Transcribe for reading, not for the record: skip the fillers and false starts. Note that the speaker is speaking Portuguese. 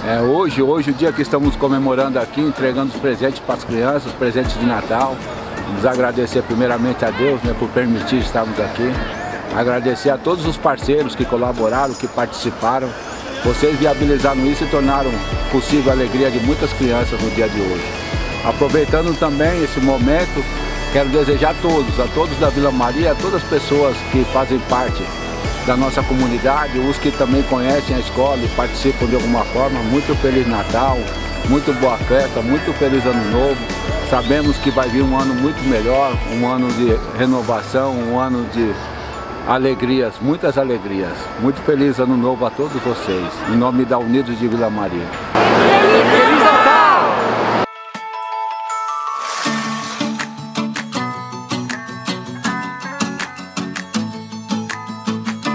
Hoje o dia que estamos comemorando aqui, entregando os presentes para as crianças, os presentes de Natal. Nos agradecer primeiramente a Deus, né, por permitir estarmos aqui. Agradecer a todos os parceiros que colaboraram, que participaram. Vocês viabilizaram isso e tornaram possível a alegria de muitas crianças no dia de hoje. Aproveitando também esse momento, quero desejar a todos da Vila Maria, a todas as pessoas que fazem parte da nossa comunidade, os que também conhecem a escola e participam de alguma forma, muito Feliz Natal, muito boa festa, muito feliz Ano Novo. Sabemos que vai vir um ano muito melhor, um ano de renovação, um ano de alegrias, muitas alegrias. Muito feliz Ano Novo a todos vocês, em nome da Unidos de Vila Maria.